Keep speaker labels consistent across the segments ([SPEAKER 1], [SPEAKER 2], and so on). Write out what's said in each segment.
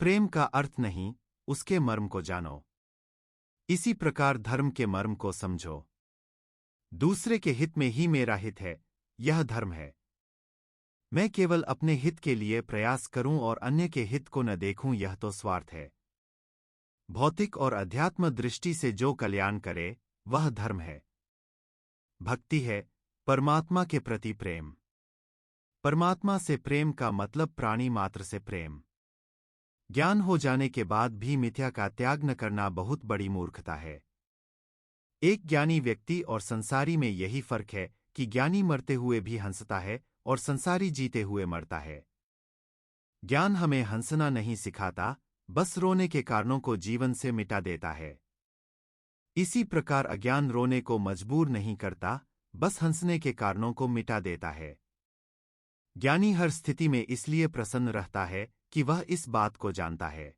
[SPEAKER 1] प्रेम का अर्थ नहीं, उसके मर्म को जानो। इसी प्रकार धर्म के मर्म को समझो। दूसरे के हित में ही मेरा हित है, यह धर्म है। मैं केवल अपने हित के लिए प्रयास करूं और अन्य के हित को न देखूं, यह तो स्वार्थ है। भौतिक और अध्यात्म दृष्टि से जो कल्याण करे, वह धर्म है। भक्ति है परमात्मा के प्रति प्रेम। परमात्मा से प्रेम का मतलब प्राणी मात्र से प्रेम। ज्ञान हो जाने के बाद भी मिथ्या का त्याग न करना बहुत बड़ी मूर्खता है। एक ज्ञानी व्यक्ति और संसारी में यही फर्क है कि ज्ञानी मरते हुए भी हंसता है और संसारी जीते हुए मरता है। ज्ञान हमें हंसना नहीं सिखाता, बस रोने के कारणों को जीवन से मिटा देता है। इसी प्रकार अज्ञान रोने को मजबूर नहीं करता, बस हंसने के कारणों को मिटा देता है। ज्ञानी हर स्थिति में इसलिए प्रसन्न रहता है कि वह इस बात को जानता है।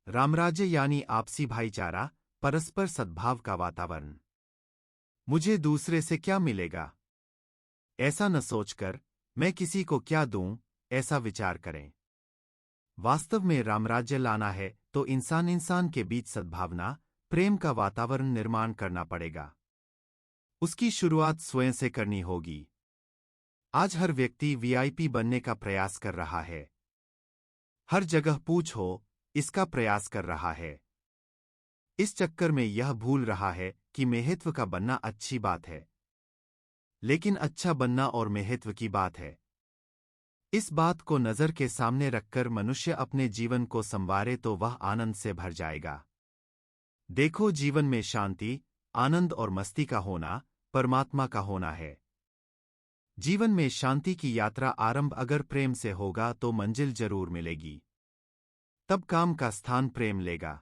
[SPEAKER 1] रामराज्य यानी आपसी भाईचारा, परस्पर सद्भाव का वातावरण। मुझे दूसरे से क्या मिलेगा, ऐसा न सोचकर मैं किसी को क्या दूं, ऐसा विचार करें। वास्तव में रामराज्य लाना है तो इंसान इंसान के बीच सद्भावना, प्रेम का वातावरण निर्माण करना पड़ेगा। उसकी शुरुआत स्वयं से करनी होगी। आज हर व्यक्ति वीआईपी बनने का प्रयास कर रहा है। हर जगह पूछ हो, इसका प्रयास कर रहा है। इस चक्कर में यह भूल रहा है कि मेहत्व का बनना अच्छी बात है, लेकिन अच्छा बनना और मेहत्व की बात है। इस बात को नजर के सामने रखकर मनुष्य अपने जीवन को संवारे तो वह आनंद से भर जाएगा। देखो, जीवन में शांति, आनंद और मस्ती का होना परमात्मा का होना है। जीवन में शांति की यात्रा आरंभ अगर प्रेम से होगा तो मंजिल जरूर मिलेगी। तब काम का स्थान प्रेम लेगा,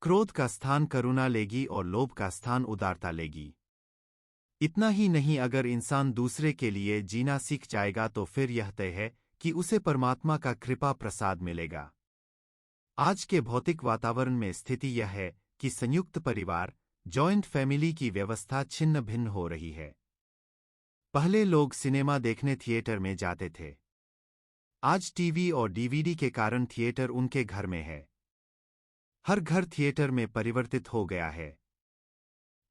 [SPEAKER 1] क्रोध का स्थान करुणा लेगी और लोभ का स्थान उदारता लेगी। इतना ही नहीं, अगर इंसान दूसरे के लिए जीना सीख जाएगा तो फिर यह तय है कि उसे परमात्मा का कृपा प्रसाद मिलेगा। आज के भौतिक वातावरण में स्थिति यह है कि संयुक्त परिवार, जॉइंट फैमिली की व्यवस्था छिन्न भिन्न हो रही है। पहले लोग सिनेमा देखने थिएटर में जाते थे। आज टीवी और डीवीडी के कारण थिएटर उनके घर में है। हर घर थिएटर में परिवर्तित हो गया है।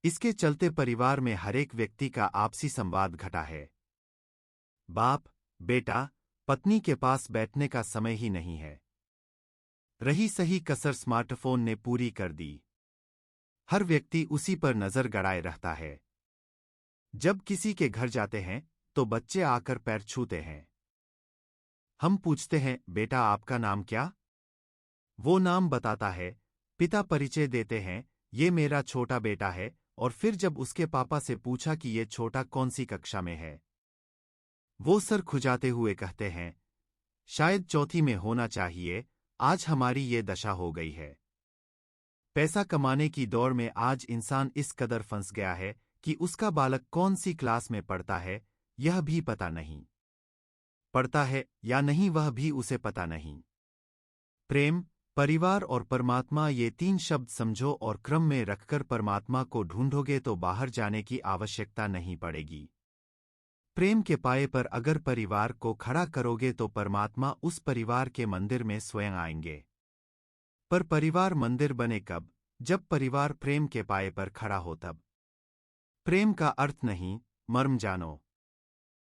[SPEAKER 1] इसके चलते परिवार में हरेक व्यक्ति का आपसी संवाद घटा है। बाप, बेटा, पत्नी के पास बैठने का समय ही नहीं है। रही सही कसर स्मार्टफोन ने पूरी कर दी। हर व्यक्ति उसी पर नजर गड़ाए रहता है। जब किसी के घर जाते हैं तो बच्चे आकर पैर छूते हैं। हम पूछते हैं, बेटा आपका नाम क्या? वो नाम बताता है। पिता परिचय देते हैं, ये मेरा छोटा बेटा है। और फिर जब उसके पापा से पूछा कि ये छोटा कौन सी कक्षा में है, वो सर खुजाते हुए कहते हैं, शायद चौथी में होना चाहिए। आज हमारी ये दशा हो गई है। पैसा कमाने की दौड़ में आज इंसान इस कदर फंस गया है कि उसका बालक कौन सी क्लास में पढ़ता है, यह भी पता नहीं। पढ़ता है या नहीं, वह भी उसे पता नहीं। प्रेम, परिवार और परमात्मा, ये तीन शब्द समझो और क्रम में रखकर परमात्मा को ढूंढोगे तो बाहर जाने की आवश्यकता नहीं पड़ेगी। प्रेम के पाए पर अगर परिवार को खड़ा करोगे तो परमात्मा उस परिवार के मंदिर में स्वयं आएंगे। पर परिवार मंदिर बने कब? जब परिवार प्रेम के पाए पर खड़ा हो तब। प्रेम का अर्थ नहीं, मर्म जानो।